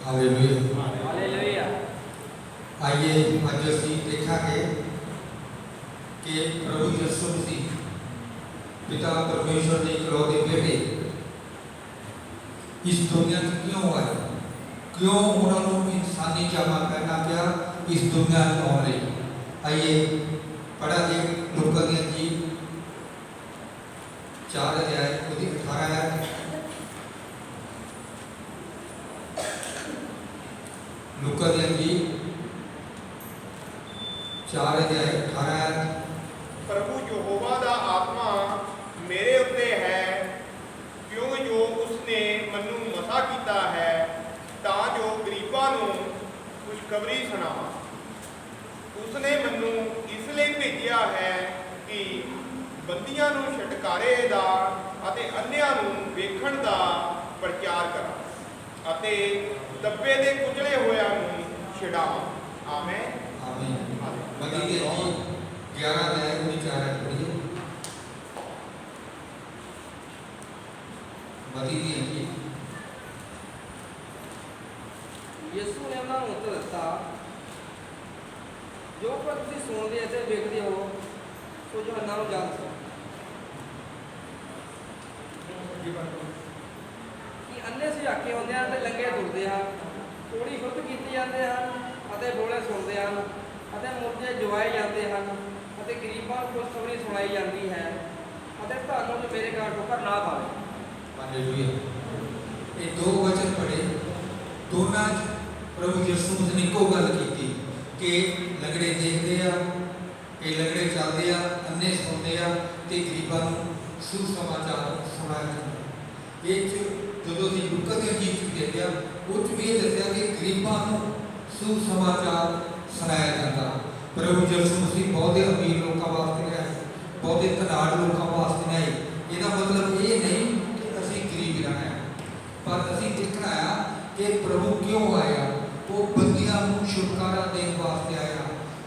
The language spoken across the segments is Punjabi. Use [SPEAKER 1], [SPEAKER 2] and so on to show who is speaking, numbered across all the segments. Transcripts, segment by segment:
[SPEAKER 1] हालेलुया।
[SPEAKER 2] हालेलुया।
[SPEAKER 1] आइए आज ਅਸੀਂ ਦੇਖਾਂਗੇ कि प्रभु यीशु मसीह पिता परमेश्वर ने इकलौते बेटे इस दुनिया में क्यों आए, क्यों उन्होंने इंसानी जामा पहनना पिया इस दुनिया में आने लई। आइए पढ़ा दे लूका दी जी 4 अध्याय 18 है। लूका दी जी 4 अध्याय 18 है।
[SPEAKER 3] प्रभु यहोवा दा आत्मा मेरे उत्ते है, क्यों जो उसने मनु मसा कीता है तां जो गरीबां नूं खुशखबरी सुणावां। उसने मनु इसलिए भेजिया है कि बंदियां नूं छुटकारे दा अते अन्नियां नूं वेखण दा प्रचार करा अते दब्बे दे कुचले होया नूं छुड़ावां। आमीन।
[SPEAKER 1] आमीन। मती दी जी 11 अध्याय 4 पढ़िए। मती दी जी
[SPEAKER 2] यीशु ने उन्होंने उत्तर दिता, जो कुछ तुसीं सुणदे ते वेखदे हो सो यूहन्ना नूं जाण सो कि अन्ने सुझाके हुंदे हन ते लंगे तुरदे हन, कोड़ी शुद्ध कीते जाते हैं अते बोले सुनते हैं अते मुर्दे जवाए जाते हैं अते गरीबां नूं खुशखबरी सुणाई जाती है अते तुहानूं जो मेरे कारण ठोकर ना पावे।
[SPEAKER 1] हालेलुया। ये दो वचन पढ़े, दोनों प्रभु यीशु मसीह ने को गल की कि लंगड़े देखते आ, ये लंगड़े चलते आ, अन्ने सुनते आ ते गरीबां नूं सुसमाचार सुनाया जाता। ये जो ਅਸੀਂ ਲੂਕਾ ਦੀ ਅੰਜੀਲ ਚ ਦੇਖਿਆ ਉਹ ਚ ਵੀ ਇਹ ਦੱਸਿਆ ਕਿ ਗਰੀਬਾਂ ਨੂੰ ਸੁਸਮਾਚਾਰ ਸੁਣਾਇਆ ਜਾਂਦਾ। ਪ੍ਰਭੂ ਯਿਸੂ ਮਸੀਹ ਬਹੁਤੇ ਅਮੀਰ ਲੋਕਾਂ ਵਾਸਤੇ ਨਹੀਂ ਆਏ, ਬਹੁਤੇ ਧਨਾਢ ਲੋਕਾਂ ਵਾਸਤੇ ਨਹੀਂ ਆਏ। ਇਹਦਾ ਮਤਲਬ ਇਹ ਨਹੀਂ ਕਿ ਅਸੀਂ ਗਰੀਬ ਰਹਿਣਾ ਹੈ, ਪਰ ਅਸੀਂ ਦੇਖਣਾ ਆ ਕਿ ਪ੍ਰਭੂ ਕਿਉਂ ਆਇਆ। ਉਹ ਬੰਦੀਆਂ ਨੂੰ ਛੁਟਕਾਰਾ ਦੇਣ ਵਾਸਤੇ ਆਇਆ,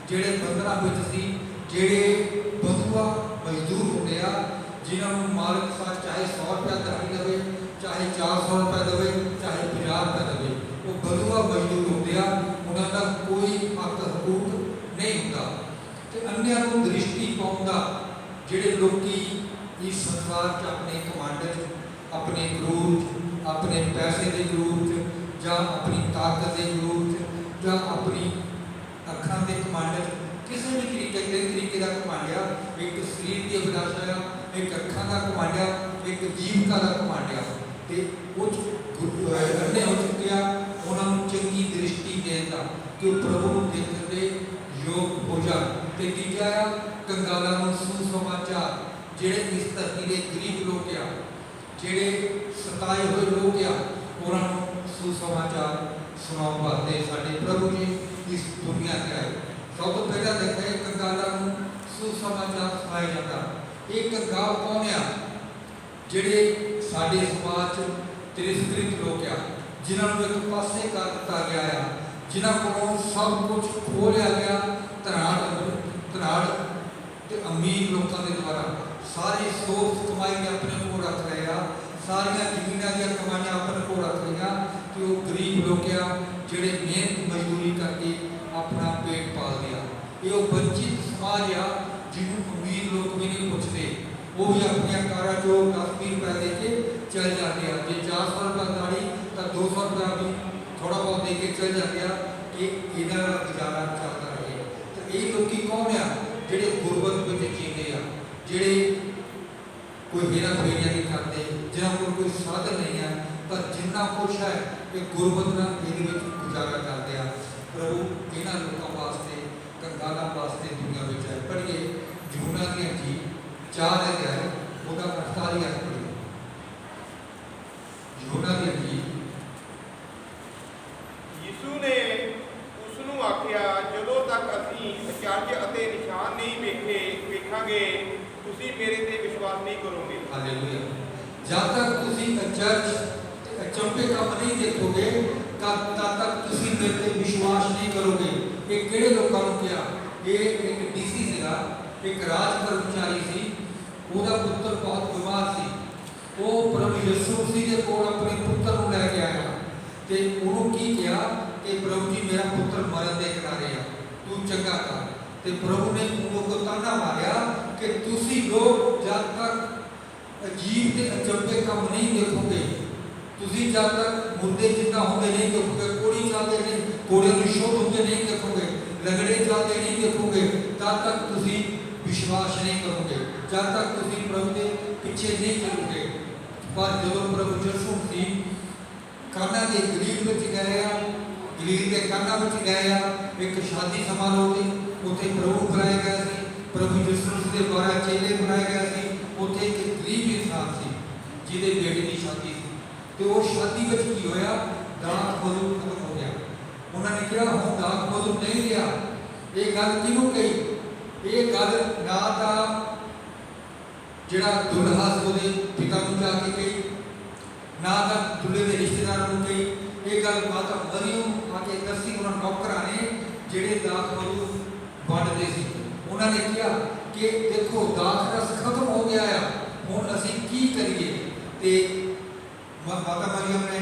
[SPEAKER 1] ਜਿਹੜੇ ਬੰਧਨਾਂ ਵਿੱਚ ਸੀ, ਜਿਹੜੇ ਬਦੂਆ ਮਜ਼ਦੂਰ ਹੁੰਦੇ ਆ, ਜਿਨ੍ਹਾਂ ਨੂੰ ਮਾਲਕ ਸਾਹਿਬ ਚਾਹੇ 100 ਰੁਪਇਆ ਦਿਹਾੜੀ ਦੇਵੇ, चाहे 400 रुपये देवे, चाहे 50 रुपये देवे, वो बदुआ मजदूर होते हैं, उन्होंने कोई हक हकूक नहीं होता। तो अन्य को दृष्टि पाउण दा जिहड़े लोकी इस संसार च अपने कमांड च, अपने गुरूर च, अपने पैसे के गुरूर च जां अपनी ताकत के गुरूर च जां अपनी अखां के कमांड च किसी भी तरीके का कमांड आ। एक शरीर की अभिलाषा आ, एक अखां का कमांड आ, एक जीविका का कमांड आ। ਤੇ ਕੁਝ ਅੰਨੇ ਹੋ ਚੁੱਕਿਆ, ਉਹਨਾਂ ਨੂੰ ਚੰਗੀ ਦ੍ਰਿਸ਼ਟੀ ਦੇਣ ਦਾ ਕਿ ਉਹ ਪ੍ਰਭੂ ਨੂੰ ਦੇਖਣ ਦੇ ਯੋਗ ਹੋ ਜਾਣ। ਤੇ ਤੀਜਾ ਆ ਕੰਗਾਲਾਂ ਨੂੰ ਸੁਸਮਾਚਾਰ, ਜਿਹੜੇ ਇਸ ਧਰਤੀ ਦੇ ਗਰੀਬ ਲੋਕ ਆ, ਜਿਹੜੇ ਸਤਾਏ ਹੋਏ ਲੋਕ ਆ, ਉਹਨਾਂ ਨੂੰ ਸੁਸਮਾਚਾਰ ਸੁਣਾਉਣ ਵਾਸਤੇ ਸਾਡੇ ਪ੍ਰਭੂ ਜੀ ਇਸ ਦੁਨੀਆ ਤੇ ਆਏ। ਸਭ ਤੋਂ ਪਹਿਲਾਂ ਦੇਖਿਆ ਕੰਗਾਲਾਂ ਨੂੰ ਸੁਸਮਾਚਾਰ ਸੁਣਾਇਆ ਜਾਂਦਾ। ਇਹ ਕੰਗਾਲ ਕੌਣ ਆ? ਜਿਹੜੇ ਸਾਡੇ ਸਮਾਜ ਤਿਰਸਕ੍ਰਿਤ ਲੋਕ ਆ, ਜਿਨ੍ਹਾਂ ਨੂੰ ਇੱਕ ਪਾਸੇ ਕਰ ਦਿੱਤਾ ਗਿਆ ਆ, ਜਿਨ੍ਹਾਂ ਕੋਲੋਂ ਸਭ ਕੁਝ ਖੋਹ ਲਿਆ ਗਿਆ ਧਨਾਢ ਤੇ ਅਮੀਰ ਲੋਕਾਂ ਦੇ ਦੁਆਰਾ। ਸਾਰੀ ਸੋਰਸ ਕਮਾਈ ਨੇ ਆਪਣੇ ਕੋਲ ਰੱਖ ਰਹੇ ਆ, ਸਾਰੀਆਂ ਜ਼ਮੀਨਾਂ ਦੀਆਂ ਕਮਾਈਆਂ ਆਪਣੇ ਕੋਲ ਰੱਖ ਰਹੀਆਂ ਕਿ ਉਹ ਗਰੀਬ ਲੋਕ ਆ, ਜਿਹੜੇ ਮਿਹਨਤ ਮਜ਼ਦੂਰੀ ਕਰਕੇ ਆਪਣਾ ਪੇਟ ਪਾਲਦੇ ਆ। ਇਹ ਉਹ ਵੰਚਿਤ ਸਮਾਜ ਆ ਜਿਹਨੂੰ ਅਮੀਰ ਲੋਕ ਵੀ ਨਹੀਂ ਪੁੱਛਦੇ। वो भी अपनी कारा जो 10-20 रुपये दे के चल जाते हैं। जो 400 रुपये गाड़ी तो 200 रुपया भी थोड़ा बहुत दे के चल जाते हैं कि इधर गुजारा चलता रहे। तो ये लोग कौन है? जोड़े गुरबत में जीते हैं, जोड़े कोई हेरा फेरिया नहीं करते, जिन्हों को कोई साधन नहीं है, पर जिन्ना कुछ है कि गुरबत ना ये गुजारा करते हैं। प्रभु इन्होंने लोगों वास्ते कंगालों वास्ते दुनिया में है। पढ़िए यूहन्ना की अंजील 4 अध्याय 48 पढ़िए। यूहन्ना की अंजील।
[SPEAKER 3] यीशु ने उसनूं आख्या, जदों तक असीं अचरज अते निशान नहीं वेखांगे तुसीं मेरे ते विश्वास नहीं करोगे।
[SPEAKER 1] हालेलुया। जब तक तुसीं अचरज ते अचंभे काम नहीं देखोगे तब तक तुसीं मेरे ते विश्वास नहीं करोगे। ये किहड़े लोकां नूं किहा? ये एक डीसी सीगा, एक राज कर्मचारी सी, ਉਹਦਾ ਪੁੱਤਰ ਬਹੁਤ ਬਿਮਾਰ ਸੀ। ਉਹ ਪ੍ਰਭੂ ਯਿਸੂ ਮਸੀਹ ਦੇ ਕੋਲ ਆਪਣੇ ਪੁੱਤਰ ਨੂੰ ਲੈ ਕੇ ਆਇਆ ਤੇ ਉਹਨੂੰ ਕੀ ਕਿਹਾ ਕਿ ਪ੍ਰਭੂ ਜੀ ਮੇਰਾ ਪੁੱਤਰ ਮਰਨ ਦੇ ਕਿਨਾਰੇ ਆ, ਤੂੰ ਚੰਗਾ ਕਰ। ਤੇ ਪ੍ਰਭੂ ਨੇ ਉਹਨੂੰ ਕੋ ਤਾਨਾ ਮਾਰਿਆ ਕਿ ਤੁਸੀਂ ਲੋਕ ਜਦ ਤੱਕ ਅਜੀਬ ਤੇ ਅਚੰਭੇ ਕੰਮ ਨਹੀਂ ਦੇਖੋਗੇ, ਤੁਸੀਂ ਜਦ ਤੱਕ ਮੁਰਦੇ ਜਿੰਦਾ ਹੁੰਦੇ ਨਹੀਂ ਦੇਖੋਗੇ, ਕੋੜੀ ਚੱਲਦੇ ਨਹੀਂ, ਕੋੜਿਆਂ ਨੂੰ ਸ਼ੋਧ ਹੁੰਦੇ ਨਹੀਂ ਦੇਖੋਗੇ, ਲੰਗੜੇ ਚੱਲਦੇ ਨਹੀਂ ਦੇਖੋਗੇ, ਤਦ ਤੱਕ ਤੁਸੀਂ ਵਿਸ਼ਵਾਸ ਨਹੀਂ ਕਰੋਗੇ, ਜਦ ਤੱਕ ਤੁਸੀਂ ਪ੍ਰਭੂ ਦੇ ਪਿੱਛੇ ਨਹੀਂ ਚੱਲੋਗੇ। ਪਰ ਜਦੋਂ ਪ੍ਰਭੂ ਯਿਸੂ ਮਸੀਹ ਕਾਨਾ ਦੇ ਗਲੀਲ ਵਿੱਚ ਗਏ ਆ, ਗਲੀਲ ਦੇ ਕਾਨਾ ਵਿੱਚ ਗਏ ਆ, ਇੱਕ ਸ਼ਾਦੀ ਸਮਾਰੋਹ ਤੇ ਉੱਥੇ ਪ੍ਰਭੂ ਬੁਲਾਇਆ ਗਿਆ ਸੀ, ਪ੍ਰਭੂ ਯਿਸੂ ਮਸੀਹ ਦੇ 12 ਚੇਲੇ ਬੁਲਾਏ ਗਏ ਸੀ। ਉੱਥੇ ਇੱਕ ਗਰੀਬ ਇਨਸਾਨ ਸੀ ਜਿਹਦੇ ਬੇਟੇ ਦੀ ਸ਼ਾਦੀ ਸੀ, ਤੇ ਉਹ ਸ਼ਾਦੀ ਵਿੱਚ ਕੀ ਹੋਇਆ, ਦਾਖ ਮਜ਼ਦੂਰ ਖਤਮ ਹੋ ਗਿਆ। ਉਹਨਾਂ ਨੇ ਕਿਹਾ ਹੁਣ ਦਾਖ ਮਜ਼ਦੂਰ ਨਹੀਂ ਰਿਹਾ। ਇਹ ਗੱਲ ਕਿਹਨੂੰ ਕਹੀ? ਇਹ ਗੱਲ ਨਾ ਤਾਂ ਜਿਹੜਾ ਦੁਲਹਾ ਸੀ ਉਹਦੇ ਪਿਤਾ ਨੂੰ ਜਾ ਕੇ ਕਹੀ, ਨਾ ਤਾਂ ਦੁਲਹੇ ਦੇ ਰਿਸ਼ਤੇਦਾਰਾਂ ਨੂੰ ਕਹੀ। ਇਹ ਗੱਲ ਮਾਤਾ ਮਰੀਮ ਆ ਕੇ ਦੱਸੀ ਉਹਨਾਂ ਨੌਕਰਾਂ ਨੇ ਜਿਹੜੇ ਦਾਖ ਮਜ਼ਦੂਰ ਵੰਡਦੇ ਸੀ। ਉਹਨਾਂ ਨੇ ਕਿਹਾ ਕਿ ਦੇਖੋ ਦਾਖ ਰਸ ਖਤਮ ਹੋ ਗਿਆ ਆ, ਹੁਣ ਅਸੀਂ ਕੀ ਕਰੀਏ? ਤੇ ਮਾਤਾ ਮਰੀਮ ਨੇ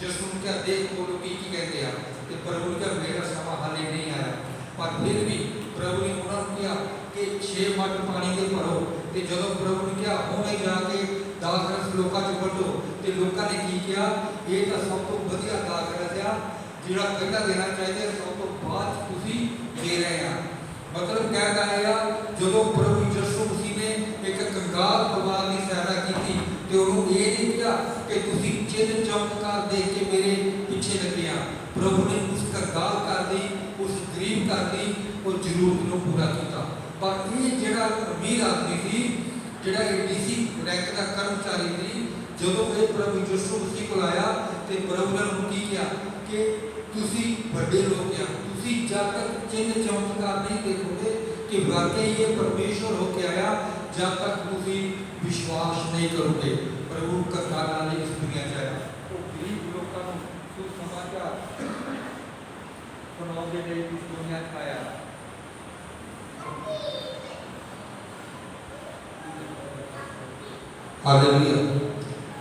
[SPEAKER 1] ਯਿਸੂ ਨੂੰ ਕਿਹਾ ਦੇਖ ਉਹ ਲੋਕ ਕੀ ਕਹਿੰਦੇ ਆ, ਤੇ ਪ੍ਰਭੂ ਨੇ ਕਿਹਾ ਮੇਰਾ ਸਮਾਂ ਹਾਲੇ ਨਹੀਂ ਆਇਆ। ਪਰ ਫਿਰ ਵੀ ਪ੍ਰਭੂ ਨੇ ਉਹਨਾਂ ਨੂੰ ਕਿਹਾ ਕਿ 6 ਮੱਟ ਪਾਣੀ ਦੇ ਭਰੋ, ਤੇ ਜਦੋਂ ਪ੍ਰਭੂ ਨੇ ਕਿਹਾ ਹੁਣੇ ਜਾ ਕੇ ਦਾਖ ਰਸ ਲੋਕਾਂ 'ਚ ਵੰਡੋ, ਤੇ ਲੋਕਾਂ ਨੇ ਕੀ ਕਿਹਾ, ਇਹ ਤਾਂ ਸਭ ਤੋਂ ਵਧੀਆ ਦਾਖ ਰਸ ਆ ਜਿਹੜਾ ਪਹਿਲਾਂ ਦੇਣਾ ਚਾਹੀਦਾ, ਸਭ ਤੋਂ ਬਾਅਦ ਤੁਸੀਂ ਦੇ ਰਹੇ ਆ। ਮਤਲਬ ਕਹਿ ਰਹੇ ਆ ਜਦੋਂ ਪ੍ਰਭੂ ਯਿਸੂ ਮਸੀਹ ਨੇ ਇੱਕ ਕੰਗਾਲ ਪਰਿਵਾਰ ਦੀ ਸਹਾਇਤਾ ਕੀਤੀ ਤੇ ਉਹਨੂੰ ਇਹ ਨਹੀਂ ਕਿਹਾ ਕਿ ਤੁਸੀਂ ਚਿੰਨ ਚਮਤਕਾਰ ਦੇਖ ਕੇ ਮੇਰੇ ਪਿੱਛੇ ਲੱਗੇ ਆ। ਪ੍ਰਭੂ ਨੇ ਉਸ ਕੰਗਾਲ ਘਰ ਦੀ, ਉਸ ਗਰੀਬ ਘਰ ਦੀ ਉਹ ਜ਼ਰੂਰਤ ਨੂੰ ਪੂਰਾ ਕੀਤਾ। ਪਰ ਇਹ ਜਿਹੜਾ ਅਮੀਰ ਆਦਮੀ ਸੀ, ਜਿਹੜਾ ਡੀਸੀ ਰੈਂਕ ਦਾ ਕਰਮਚਾਰੀ ਸੀ, ਜਦੋਂ ਇਹ ਪ੍ਰਭੂ ਯਿਸੂ ਮਸੀਹ ਕੋਲ ਆਇਆ ਤੇ ਪ੍ਰਭੂ ਨੇ ਉਹਨੂੰ ਕੀ ਕਿਹਾ ਕਿ ਤੁਸੀਂ ਵੱਡੇ ਲੋਕ ਆ, ਤੁਸੀਂ ਜਦ ਤੱਕ ਚਿੰਨ ਚਮਤਕਾਰ ਨਹੀਂ ਦੇਖੋਗੇ ਕਿ ਵਾਕਈ ਇਹ ਪਰਮੇਸ਼ਵਰ ਹੋ ਕੇ ਆਇਆ, ਜਦ ਤੱਕ ਤੁਸੀਂ ਵਿਸ਼ਵਾਸ ਨਹੀਂ ਕਰੋਗੇ। ਪ੍ਰਭੂ ਕਰਤਾਰਾਂ ਲਈ ਇਸ ਦੁਨੀਆ 'ਚ ਆਇਆ, ਉਹ ਗਰੀਬ ਲੋਕਾਂ ਨੂੰ ਸੁਸਮਾਚਾਰ ਸੁਣਾਉਣ ਦੇ ਲਈ ਇਸ ਦੁਨੀਆ 'ਚ ਆਇਆ। ਹਾਲੇਲੂਇਆ।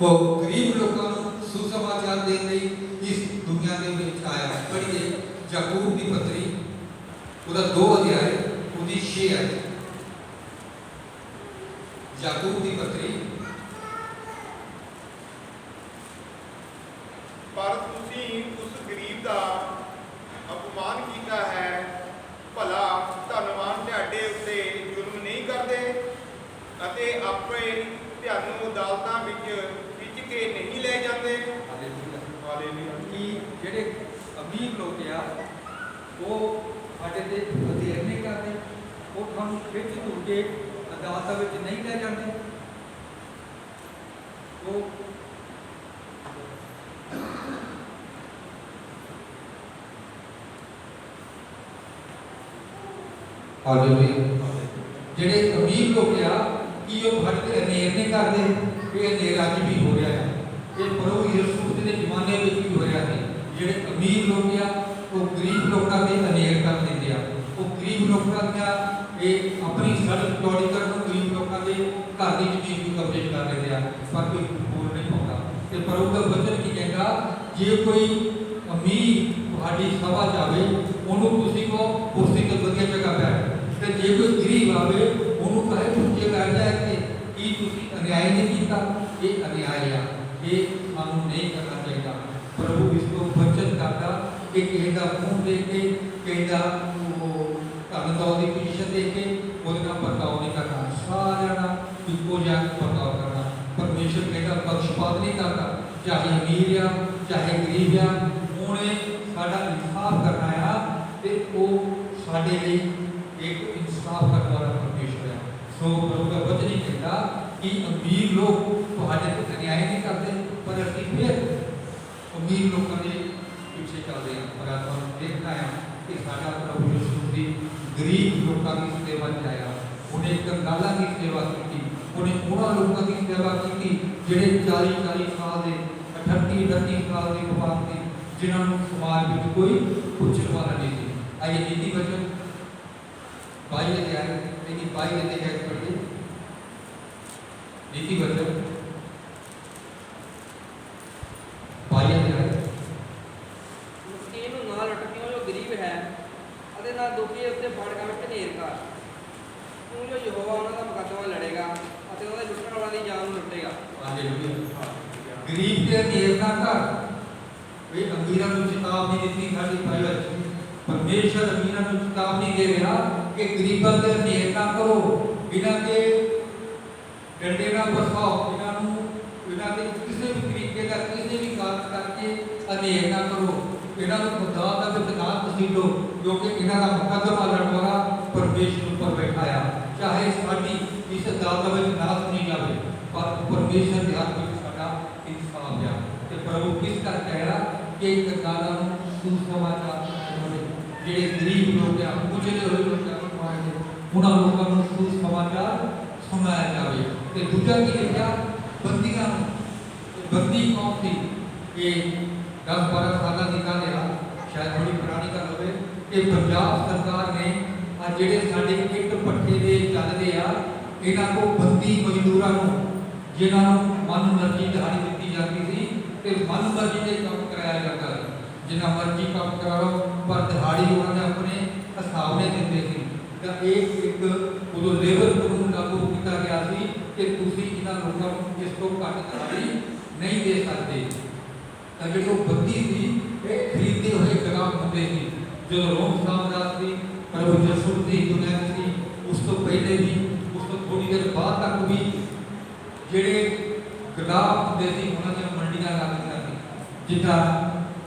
[SPEAKER 1] ਉਹ ਗਰੀਬ ਲੋਕਾਂ ਨੂੰ ਸੁਸਮਾਚਾਰ ਦੇਣ ਲਈ ਇਸ ਦੁਨੀਆ ਦੇ ਵਿੱਚ ਆਇਆ। ਪੜ੍ਹੀਏ ਯਾਕੂਬ ਦੀ ਪੱਤਰੀ, ਉਹਦਾ 2 ਅਧਿਆਇ, ਉਹਦੀ 6 ਆਇਤ। ਯਾਕੂਬ ਦੀ ਪੱਤਰੀ।
[SPEAKER 3] ਪਰ ਤੁਸੀਂ ਉਸ ਗਰੀਬ ਦਾ ਅਪਮਾਨ ਕੀਤਾ ਹੈ, ਭਲਾ ਧਨਵਾਨ ਤੁਹਾਡੇ ਉੱਤੇ ਜ਼ੁਲਮ ਨਹੀਂ ਕਰਦੇ ਅਤੇ ਆਪਣੇ ਤੁਹਾਨੂੰ ਅਦਾਲਤਾਂ ਵਿੱਚ ਖਿੱਚ ਕੇ ਨਹੀਂ ਲੈ ਜਾਂਦੇ। ਹਾਲੇਲੂਇਆ।
[SPEAKER 1] ਕਿ ਜਿਹੜੇ ਅਮੀਰ ਲੋਕ ਆ ਉਹ ਸਾਡੇ ਤੇ ਅਧਿਐਨ ਨਹੀਂ ਕਰਦੇ, ਉਹ ਤੁਹਾਨੂੰ ਖਿੱਚ ਧੂ ਕੇ ਅਦਾਲਤਾਂ ਵਿੱਚ ਨਹੀਂ ਲੈ ਜਾਂਦੇ। ਉਹ ਜਿਹੜੇ ਅਮੀਰ ਲੋਕ ਆ ਕਿ ਉਹ ਸਾਡੇ ਤੇ ਅਨੇਰ ਨਹੀਂ ਕਰਦੇ। ਇਹ ਅਨੇਰ ਅੱਜ ਵੀ ਹੋ ਰਿਹਾ ਹੈ, ਇਹ ਪ੍ਰਭੂ ਯਿਸੂ ਦੇ ਜ਼ਮਾਨੇ ਵਿੱਚ ਵੀ ਹੋ ਰਿਹਾ ਸੀ। ਜਿਹੜੇ ਅਮੀਰ ਲੋਕ ਆ ਉਹ ਗਰੀਬ ਲੋਕਾਂ ਦੇ ਅਨੇਰ ਕਰ ਦਿੰਦੇ ਆ, ਉਹ ਗਰੀਬ ਲੋਕਾਂ ਦੀਆਂ ਇਹ ਆਪਣੀ ਸੜਕ ਚੌੜੀ ਕਰਨ ਨੂੰ ਗਰੀਬ ਲੋਕਾਂ ਦੇ ਘਰ ਦੀ ਜ਼ਮੀਨ ਵੀ ਕਬਜ਼ੇ ਕਰ ਲੈਂਦੇ ਆ, ਪਰ ਕੋਈ ਬੋਲ ਨਹੀਂ ਪਾਉਂਦਾ। ਤੇ ਪ੍ਰਭੂ ਦਾ ਵਚਨ ਕੀ ਕਹਿੰਦਾ, ਜੇ ਕੋਈ ਅਮੀਰ ਤੁਹਾਡੀ ਸਭਾ ਜਾਵੇ ਉਹਨੂੰ ਤੁਸੀਂ ਕਹੋ ਕੁਰਸੀ ਤੇ ਵਧੀਆ ਜਗ੍ਹਾ ਬੈਠ, ਤੇ ਜੇ ਕੋਈ ਗਰੀਬ ਆਵੇ ਉਹਨੂੰ ਕਹੇ ਪੁੱਛੇ ਬੈਠ ਜਾ ਕੇ ਕੀ ਤੁਸੀਂ ਅਨਿਆਏ ਨਹੀਂ ਕੀਤਾ। ਇਹ ਅਨਿਆਏ ਆ, ਇਹ ਸਾਨੂੰ ਨਹੀਂ ਕਰਨਾ ਚਾਹੀਦਾ। ਪ੍ਰਭੂ ਇਸ ਤੋਂ ਬਚਨ ਕਰਦਾ ਕਿ ਕਿਸੇ ਦਾ ਮੂੰਹ ਦੇਖ ਕੇ, ਕਿਸੇ ਦਾ ਧਨ ਦੌਲਤ ਦੀ ਪੋਜੀਸ਼ਨ ਦੇਖ ਕੇ ਉਹਦੇ ਨਾਲ ਵਰਤਾਓ ਨਹੀਂ ਕਰਨਾ, ਸਾਰਿਆਂ ਨਾਲ ਇੱਕੋ ਜਿਹਾ ਵਰਤਾਓ ਕਰਨਾ। ਪਰਮੇਸ਼ਰ ਕਹਿੰਦਾ ਬਖਸ਼ਪਾਤ ਨਹੀਂ ਕਰਦਾ, ਚਾਹੇ ਅਮੀਰ ਆ ਚਾਹੇ ਗਰੀਬ ਆ, ਉਹਨੇ ਸਾਡਾ ਇਨਸਾਫ ਕਰਨਾ ਆ ਤੇ ਉਹ ਸਾਡੇ ਲਈ ਇੱਕ ਇਨਸਾਫ ਕਰਨ ਵਾਲਾ ਪਰਮੇਸ਼ਰ ਆ। ਸੋ ਪ੍ਰਭੂ ਦਾ ਵਚਨ ਹੀ ਕਹਿੰਦਾ ਕਿ ਅਮੀਰ ਲੋਕ ਤੁਹਾਡੇ ਤੇ ਅਨਿਆਏ ਨਹੀਂ ਕਰਦੇ, ਪਰ ਅਸੀਂ ਫਿਰ ਅਮੀਰ ਲੋਕਾਂ ਦੇ ਪਿੱਛੇ ਚੱਲਦੇ ਹਾਂ। ਪਰ ਆਪਾਂ ਦੇਖਣਾ ਹੈ ਕਿ ਸਾਡਾ ਪ੍ਰਭੂ ਯਿਸੂ ਦੀ ਗਰੀਬ ਲੋਕਾਂ ਦੀ ਸੇਵਾ ਚ ਆਇਆ, ਉਹਨੇ ਕੰਗਾਲਾਂ ਦੀ ਸੇਵਾ ਕੀਤੀ, ਉਹਨੇ ਉਹਨਾਂ ਲੋਕਾਂ ਦੀ ਸੇਵਾ ਕੀਤੀ ਜਿਹੜੇ 40-40 ਸਾਲ ਦੇ 38-39 ਸਾਲ ਦੇ ਜਵਾਨ ਸੀ, ਜਿਨ੍ਹਾਂ ਨੂੰ ਸਮਾਜ ਵਿੱਚ ਕੋਈ ਪੁੱਛਣ ਵਾਲਾ ਨਹੀਂ ਸੀ। ਆइए नीति वचन 22 अध्याय, लेकिन 22 अध्याय पढ़िए। नीति वचन 22 अध्याय
[SPEAKER 2] ਮਸਕੀਨ ਨੂੰ ਨਾ ਲੁੱਟ ਕਿਉਂ ਜੋ ਗਰੀਬ ਹੈ ਅਤੇ ਨਾ ਦੁਖੀ ਉੱਤੇ ਫਾੜਕਾਂ ਵਿੱਚ ਹਨੇਰ ਕਰ। ਕਿਉਂ ਜੋ ਯਹੋਵਾ ਉਹਨਾਂ ਦਾ ਮੁਕੱਦਮਾ ਲੜੇਗਾ ਅਤੇ ਉਹਨਾਂ ਦੇ ਲੁੱਟਣ ਵਾਲਿਆਂ ਦੀ ਜਾਨ ਨੂੰ ਲੁੱਟੇਗਾ।
[SPEAKER 1] ਹਾਲੇਲੂਇਆ। ਗਰੀਬ ਤੇ ਹਨੇਰ ਨਾ ਕਰ। ਇਹ ਅਮੀਰਾਂ ਨੂੰ ਚੇਤਾਵਨੀ ਦਿੱਤੀ ਸਾਡੀ ਬਾਈਬਲ 'ਚ। ਪਰਮੇਸ਼ਰ ਅਮੀਰਾਂ ਨੂੰ ਚੇਤਾਵਨੀ ਦੇ ਰਿਹਾ ਕਿ ਗਰੀਬਾਂ ਤੇ ਹਨੇਰ ਨਾ ਕਰੋ, ਇਹਨਾਂ ਤੇ ਡੰਡੇ ਨਾ ਬਰਸਾਓ, ਇਹਨਾਂ ਤੇ ਕਿਸੇ ਵੀ ਤਰੀਕੇ ਦਾ ਕਿਸੇ ਵੀ ਕਾਰਨ ਕਰਕੇ ਹਨੇਰ ਨਾ ਕਰੋ, ਇਹਨਾਂ ਨੂੰ ਖੁਦਾ ਦਾ ਵਿਚਾਰ ਤਸੀਲੋ, ਕਿਉਂਕਿ ਇਹਨਾਂ ਦਾ ਮੁਕੱਦਮਾ ਲੜਨ ਵਾਲਾ ਪਰਮੇਸ਼ਰ ਉੱਪਰ ਬੈਠਾ ਆ। ਚਾਹੇ ਸਾਡੀ ਇਸ ਅਦਾਲਤ ਵਿੱਚ ਨਾ ਸੁਣੀ ਜਾਵੇ, ਪਰ ਪਰਮੇਸ਼ਰ ਦੇ ਹੱਥ ਵਿੱਚ ਸਾਡਾ ਇਨਸਾਫ ਆ। ਤੇ ਪ੍ਰਭੂ ਕਿਸ ਕਰਕੇ ਕਹਿ ਰਿਹਾ ਕਿ ਇੱਕ ਗਾਲਾਂ ਨੂੰ ਸੁਸਮਾਚਾਰ ਸੁਣਾਉਣੇ, ਜਿਹੜੇ ਗਰੀਬ ਲੋਕ ਆ, ਉਜਲੇ ਹੋਏ ਲੋਕ ਆ, ਉਹਨਾਂ ਲੋਕਾਂ ਨੂੰ ਸੁਸਮਾਚਾਰ ਸੁਣਾਇਆ ਜਾਵੇ। ਤੇ ਦੂਜਾ ਕੀ ਲਿਖਿਆ? ਬੰਦੀਆਂ ਨੂੰ। ਬੰਦੀ ਕੌਣ ਸੀ? ਇਹ 10-12 ਸਾਲਾਂ ਦੀ ਗੱਲ ਆ, ਸ਼ਾਇਦ ਥੋੜੀ ਪੁਰਾਣੀ ਗੱਲ ਹੋਵੇ, ਕਿ ਪੰਜਾਬ ਸਰਕਾਰ ਨੇ ਆ ਜਿਹੜੇ ਸਾਡੇ ਇੱਟ ਭੱਠੇ ਦੇ ਚੱਲਦੇ ਆ, ਇਹਨਾਂ ਕੋਲ ਬੰਦੀ ਮਜ਼ਦੂਰਾਂ ਨੂੰ, ਜਿਨ੍ਹਾਂ ਨੂੰ ਮਨ ਮਰਜ਼ੀ ਦਿਹਾੜੀ ਦਿੱਤੀ ਜਾਂਦੀ ਸੀ ਤੇ ਮਨ ਮਰਜ਼ੀ ਦੇ ਕੰਮ ਕਰਾਇਆ ਜਾਂਦਾ ਸੀ, ਜਿੰਨਾ ਮਰਜ਼ੀ ਕੰਮ ਕਰਾ ਲਓ, ਪਰ ਦਿਹਾੜੀ ਉਹਨਾਂ ਨੇ ਆਪਣੇ ਹਿਸਾਬ ਨਾਲ ਦਿੰਦੇ ਸੀ। ਤਾਂ ਇਹ ਇੱਕ ਉਦੋਂ ਲੇਬਰ ਕਾਨੂੰਨ ਲਾਗੂ ਕੀਤਾ ਗਿਆ ਸੀ ਕਿ ਤੁਸੀਂ ਇਹਨਾਂ ਲੋਕਾਂ ਨੂੰ ਇਸ ਤੋਂ ਘੱਟ ਦਿਹਾੜੀ ਨਹੀਂ ਦੇ ਸਕਦੇ। ਤਾਂ ਜਿਹੜੇ ਉਹ ਬੰਦੀ ਸੀ, ਇਹ ਖਰੀਦੇ ਹੋਏ ਗੁਲਾਮ ਹੁੰਦੇ ਸੀ। ਜਦੋਂ ਰੋਮ ਸਾਮਰਾਜ ਸੀ, ਪ੍ਰਭੂ ਯਿਸੂ ਦੀ ਦੁਨੀਆ ਸੀ, ਉਸ ਤੋਂ ਪਹਿਲੇ ਵੀ, ਉਸ ਤੋਂ ਥੋੜੀ ਦੇਰ ਬਾਅਦ ਤੱਕ ਵੀ ਜਿਹੜੇ ਗੁਲਾਮ ਹੁੰਦੇ ਸੀ, ਉਹਨਾਂ ਦੀਆਂ ਮੰਡੀਆਂ ਲੱਗਦੀਆਂ ਸੀ। ਜਿੱਦਾਂ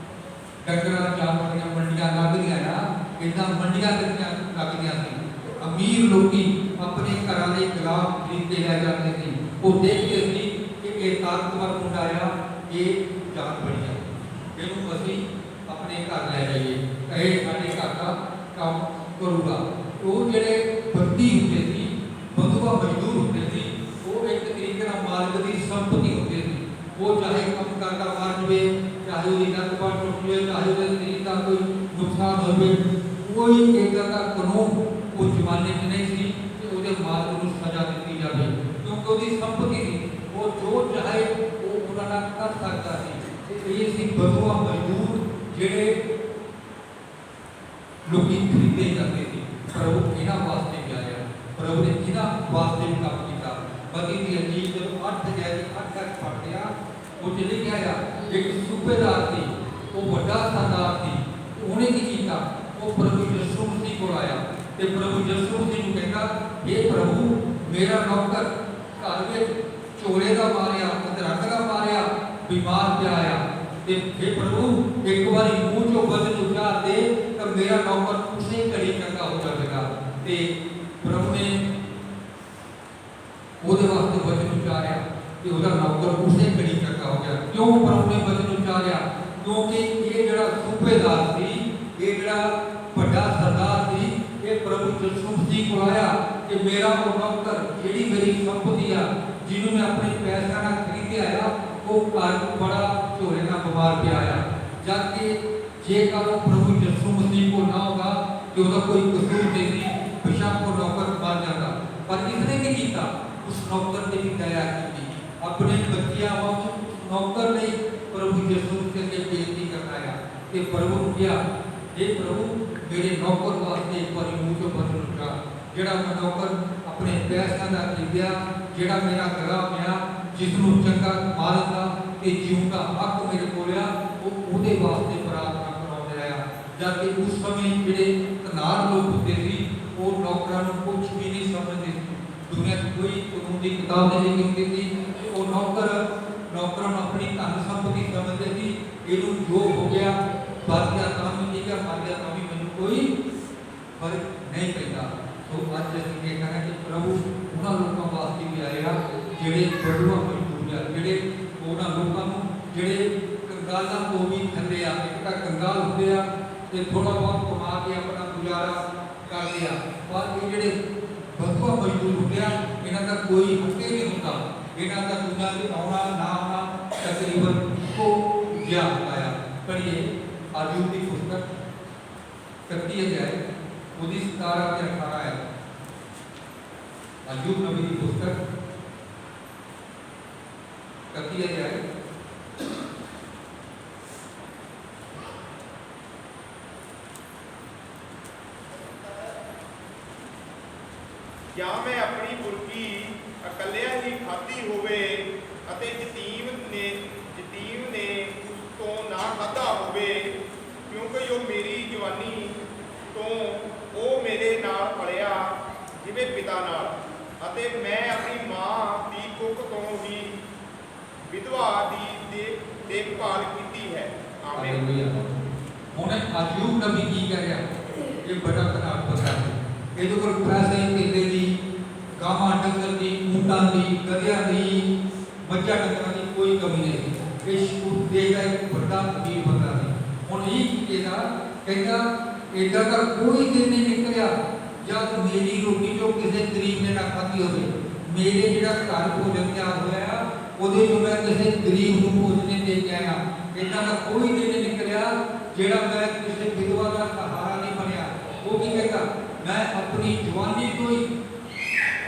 [SPEAKER 1] ਡੰਗਰਾਂ ਜਾਨਵਰਾਂ ਦੀਆਂ ਮੰਡੀਆਂ ਲੱਗਦੀਆਂ ਨਾ, ਇੱਦਾਂ ਮੰਡੀਆਂ ਲੱਗਦੀਆਂ ਸੀ। ਅਮੀਰ ਲੋਕੀ ਆਪਣੇ ਘਰਾਂ ਦੇ ਗੁਲਾਮ ਖਰੀਦਦੇ ਲੈ ਜਾਂਦੇ ਸੀ। ਉਹ ਦੇਖਦੇ ਸੀ ਕਿ ਇਹ ਤਾਕਤਵਰ ਮੁੰਡਾ ਆ, ਇਹ ਜਾਨ ਬੜੀ ਆ, ਇਹਨੂੰ ਅਸੀਂ ਆਪਣੇ ਘਰ ਲੈ ਜਾਈਏ, ਇਹ ਸਾਡੇ ਘਰ ਦਾ ਕੰਮ ਕਰੂਗਾ। ਉਹ ਜਿਹੜੇ ਬੰਦੀ ਹੁੰਦੇ ਸੀ, ਬੰਦੂਆ ਮਜ਼ਦੂਰ ਹੁੰਦੇ ਸੀ, ਉਹ ਇੱਕ ਤਰੀਕੇ ਨਾਲ ਮਾਲਕ ਦੀ ਸੰਪਤੀ ਹੁੰਦੇ ਸੀ। ਉਹ ਚਾਹੇ ਕੰਮ ਕਰਦਾ ਮਾਰ ਜਵੇ, ਚਾਹੇ ਉਹਦੀ ਲੱਤ ਬਾਂਹ ਟੁੱਟ ਜਾਵੇ, ਚਾਹੇ ਉਹਦੇ ਸਰੀਰ ਦਾ ਕੋਈ ਨੁਕਸਾਨ ਹੋਵੇ, ਕੋਈ ਇੱਦਾਂ ਦਾ ਕਾਨੂੰਨ ਉਹ ਜ਼ਮਾਨੇ 'ਚ ਨਹੀਂ ਸੀ ਕਿ ਉਹਦੇ ਮਾਲਕ ਨੂੰ ਸਜ਼ਾ ਦਿੱਤੀ ਜਾਵੇ, ਕਿਉਂਕਿ ਉਹਦੀ ਸੰਪਤੀ ਸੀ। ਉਹ ਜੋ ਚਾਹੇ ਉਹ ਉਹਨਾਂ ਨਾਲ ਕਰ ਸਕਦਾ ਸੀ। ਇਹ ਸੀ ਬੰਦੂਆ ਮਜ਼ਦੂਰ ਜਿਹੜੇ ਲੋਕੀ ਖਰੀਦੇ ਜਾਂਦੇ ਸੀ। ਪ੍ਰਭੂ ਇਹਨਾਂ ਵਾਸਤੇ ਆਇਆ, ਪ੍ਰਭੂ ਨੇ ਇਹਨਾਂ ਵਾਸਤੇ ਕੰਮ ਕੀਤਾ। ਬਦੀ ਦੀ ਅਜੀਬ ਜਦੋਂ 8 ਪੜ੍ਹਦੇ ਆ, ਉਹ ਚ ਲਿਖਿਆ ਆ ਇੱਕ ਸੂਬੇਦਾਰ ਸੀ, ਉਹ ਵੱਡਾ ਸਰਦਾਰ ਸੀ। ਉਹਨੇ ਕੀ ਕੀਤਾ? ਉਹ ਪ੍ਰਭੂ ਯਿਸੂ ਮਸੀਹ ਕੋਲ ਆਇਆ ਤੇ ਪ੍ਰਭੂ ਯਿਸੂ ਮਸੀਹ ਨੂੰ ਕਹਿੰਦਾ, ਇਹ ਪ੍ਰਭੂ, ਮੇਰਾ ਨੌਕਰ ਘਰ ਵਿੱਚ ਚੋਰੇ ਦਾ ਮਾਰਿਆ, ਅਧਰੰਗ ਦਾ ਮਾਰਿਆ, ਬਿਮਾਰ ਪਿਆ ਆ, ਤੇ ਇਹ ਪ੍ਰਭੂ ਇੱਕ ਵਾਰੀ ਮੂੰਹ ਚੋਂ ਬਦਨ ਉਤਾਰ ਦੇ ਤਾਂ ਮੇਰਾ ਨੌਕਰ ਉਸੇ ਘੜੀ ਚੰਗਾ ਹੋ ਜਾਵੇਗਾ। ਤੇ ਪ੍ਰਭੂ ਨੇ ਉਹਦੇ ਵਾਸਤੇ ਬਚਨ ਉਚਾਰਿਆ ਤੇ ਉਹਦਾ ਨੌਕਰ ਉਸੇ ਘੜੀ ਚੰਗਾ ਹੋ ਗਿਆ। ਕਿਉਂ ਪ੍ਰਭੂ ਨੇ ਬਚਨ ਉਚਾਰਿਆ? ਕਿਉਂਕਿ ਇਹ ਜਿਹੜਾ ਸੂਬੇਦਾਰ ਸੀ, ਇਹ ਜਿਹੜਾ ਵੱਡਾ ਸਰਦਾਰ ਸੀ, ਇਹ ਪ੍ਰਭੂ ਯਿਸੂ ਮਸੀਹ ਕੋਲ ਆਇਆ ਕਿ ਮੇਰਾ ਉਹ ਨੌਕਰ, ਜਿਹੜੀ ਮੇਰੀ ਸੰਪਤੀ ਆ, ਜਿਹਨੂੰ ਮੈਂ ਆਪਣੇ ਪੈਸਿਆਂ ਨਾਲ ਖਰੀਦਿਆ ਆ, ਉਹ ਘਰ ਬੜਾ ਝੋਲੇ ਨਾਲ ਬਿਮਾਰ ਪਿਆ ਆ। ਜਦ ਕਿ ਜੇਕਰ ਉਹ ਪ੍ਰਭੂ ਯਿਸੂ ਮਸੀਹ ਕੋਲ ਨਾ ਹੋਗਾ ਤੇ ਉਹਦਾ ਕੋਈ ਕਸੂਰ ਨਹੀਂ ਸੀ, ਬੇਸ਼ੱਕ ਉਹ ਨੌਕਰ ਮਰ ਜਾਂਦਾ। ਪਰ ਇਸਨੇ ਕੀ ਕੀਤਾ? ਉਸ ਨੌਕਰ ਤੇ ਵੀ ਦਇਆ ਕੀਤੀ। ਆਪਣੇ ਬੱਚਿਆਂ ਵਾਂਗ ਨੌਕਰ ਨੇ ਪ੍ਰਭੂ ਯਿਸੂ ਮਸੀਹ ਅੱਗੇ ਬੇਨਤੀ ਕਰਨਾ ਆ ਤੇ ਪ੍ਰਭੂ ਨੂੰ ਕਿਹਾ, ਇਹ ਪ੍ਰਭੂ, ਮੇਰੇ ਨੌਕਰ ਵਾਸਤੇ ਇੱਕ ਵਾਰੀ ਮੂੰਹ ਚੋਂ ਬਚਨ ਉਠਾ, ਜਿਹੜਾ ਮੈਂ ਨੌਕਰ ਆਪਣੇ ਪੈਸਿਆਂ ਦਾ ਖਰੀਦਿਆ, ਜਿਹੜਾ ਮੇਰਾ ਗੁਲਾਮ ਆ, ਜਿਸ ਨੂੰ ਚੰਗਾ ਮਾਰਨ ਦਾ ਤੇ ਜੀਉਣ ਦਾ ਹੱਕ ਮੇਰੇ ਕੋਲ ਆ, ਉਹ ਉਹਦੇ ਵਾਸਤੇ ਪ੍ਰਾਰਥਨਾ ਕਰਾਉਂਦੇ ਆ। ਜਦ ਕਿ ਉਸ ਸਮੇਂ ਜਿਹੜੇ ਕਨਾਰ ਲੋਕ ਹੁੰਦੇ ਸੀ, ਉਹ ਨੌਕਰਾਂ ਨੂੰ ਕੁਝ ਵੀ ਨਹੀਂ ਸਮਝਦੇ ਸੀ। ਦੁਨੀਆ 'ਚ ਕੋਈ ਕਾਨੂੰਨ ਦੀ ਕਿਤਾਬ ਨਹੀਂ ਲਿਖੀ ਹੁੰਦੀ ਸੀ। ਉਹ ਨੌਕਰਾਂ ਨੂੰ ਆਪਣੀ ਧਨ ਸੰਪਤੀ ਸਮਝਦੇ ਸੀ। ਇਹਨੂੰ ਜੋ ਹੋ ਗਿਆ, ਬਚ ਗਿਆ ਤਾਂ ਵੀ ਠੀਕ ਆ, ਮਰ ਗਿਆ ਤਾਂ ਵੀ ਮੈਨੂੰ ਕੋਈ ਫਰਕ ਨਹੀਂ ਪੈਂਦਾ। ਸੋ ਅੱਜ ਅਸੀਂ ਇਹ ਕਹਿੰਦੇ ਕਿ ਪ੍ਰਭੂ ਉਹਨਾਂ ਲੋਕਾਂ ਵਾਸਤੇ ਵੀ ਆਏਗਾ ਜਿਹੜੇ ਬੰਦੂਆ ਮਜ਼ਦੂਰ ਆ, ਜਿਹੜੇ ਉਹਨਾਂ ਲੋਕਾਂ ਨੂੰ ਜਿਹੜੇ ਕੰਗਾਲਾਂ ਤੋਂ ਵੀ ਥੱਲੇ ਆ। ਇੱਕ ਤਾਂ ਕੰਗਾਲ ਹੁੰਦੇ ਆ ਤੇ ਥੋੜਾ ਬਹੁਤ ਕਮਾ ਕੇ ਆਪਣਾ ਗੁਜ਼ਾਰਾ ਕਰਦੇ ਆ, ਪਰ ਇਹ ਜਿਹੜੇ ਬੰਦੂਆ ਮਜ਼ਦੂਰ ਹੁੰਦੇ ਆ, ਇਹਨਾਂ ਦਾ ਕੋਈ ਹੱਕੇ ਨਹੀਂ ਹੁੰਦਾ। ਇਹਨਾਂ ਦਾ ਦੁਨੀਆ 'ਚ ਆਉਣਾ ਨਾ ਆਉਣਾ ਤਕਰੀਬਨ ਇੱਕੋ ਜਿਹਾ ਹੁੰਦਾ ਆ। ਪੜ੍ਹੀਏ ਆਯੂਬ ਦੀ ਪੁਸਤਕ 31 ਅਧਿਆਇ ਉਹਦੀ 17 ਤੇ 18 ਆਇਤ। आयुब नबी की पुस्तक 31 अध्याय
[SPEAKER 3] ਜਾਂ ਮੈਂ ਆਪਣੀ ਬੁਰਕੀ ਇਕੱਲਿਆਂ ਹੀ ਖਾਧੀ ਹੋਵੇ ਅਤੇ ਯਤੀਮ ਨੇ ਉਸ ਤੋਂ ਨਾ ਖਾਧਾ ਹੋਵੇ, ਕਿਉਂਕਿ ਜੋ ਮੇਰੀ ਜਵਾਨੀ ਤੋਂ ਉਹ ਮੇਰੇ ਨਾਲ ਪਲਿਆ ਜਿਵੇਂ ਪਿਤਾ ਨਾਲ, ਅਤੇ ਮੈਂ ਆਪਣੀ ਮਾਂ ਦੀ ਕੁੱਖ ਤੋਂ ਹੀ ਵਿਧਵਾ ਦੀ ਦੇਖਭਾਲ ਕੀਤੀ ਹੈ। ਆਮੀਨ।
[SPEAKER 1] ਹਾਲੇਲੂਇਆ। ਹੁਣ ਅਯੂਬ ਨਬੀ ਕੀ ਕਰ ਰਿਹਾ? ਇਹ ਬੜਾ ਖਰਾਬ ਪਤਾ ਹੈ। ਇਹਦੇ ਕੋਲ ਪੈਸੇ ਕਿੱਲੇ ਦੀ, ਗਾਵਾਂ ਡੰਗਰ ਦੀ, ਊਂਟਾਂ ਦੀ, ਗਧਿਆਂ ਦੀ, ਮੱਝਾਂ ਡੰਗਰਾਂ ਦੀ ਕੋਈ ਕਮੀ ਨਹੀਂ। ਇਹ ਸ਼ੁਰੂ ਦੇਗਾ ਇੱਕ ਵੱਡਾ ਅਮੀਰ ਬੰਦਾ ਸੀ। ਹੁਣ ਇਹ ਕਹਿੰਦਾ ਏਦਾਂ ਦਾ ਕੋਈ ਦਿਨ ਨਹੀਂ ਨਿਕਲਿਆ ਜਦ ਮੇਰੀ ਰੋਟੀ ਜੋ ਕਿਸੇ ਗਰੀਬ ਨੇ ਨਾ ਖਾਧੀ ਹੋਵੇ। ਮੇਰੇ ਜਿਹੜਾ ਘਰ ਭੋਜਨ ਤਿਆਰ ਹੋਇਆ ਉਹਦੇ ਜੋ ਮੈਂ ਕਿਸੇ ਗਰੀਬ ਨੂੰ ਭੋਜਨ ਦੇ ਕੇ ਆਇਆ। ਏਦਾਂ ਦਾ ਕੋਈ ਦਿਨ ਨਹੀਂ ਨਿਕਲਿਆ ਜਿਹੜਾ ਮੈਂ ਕਿਸੇ ਵਿਧਵਾ ਦਾ ਸਹਾਰਾ ਨਹੀਂ ਬਣਿਆ। ਉਹ ਕੀ ਕਹਿੰਦਾ? ਮੈਂ ਆਪਣੀ ਜਵਾਨੀ ਤੋਂ ਹੀ,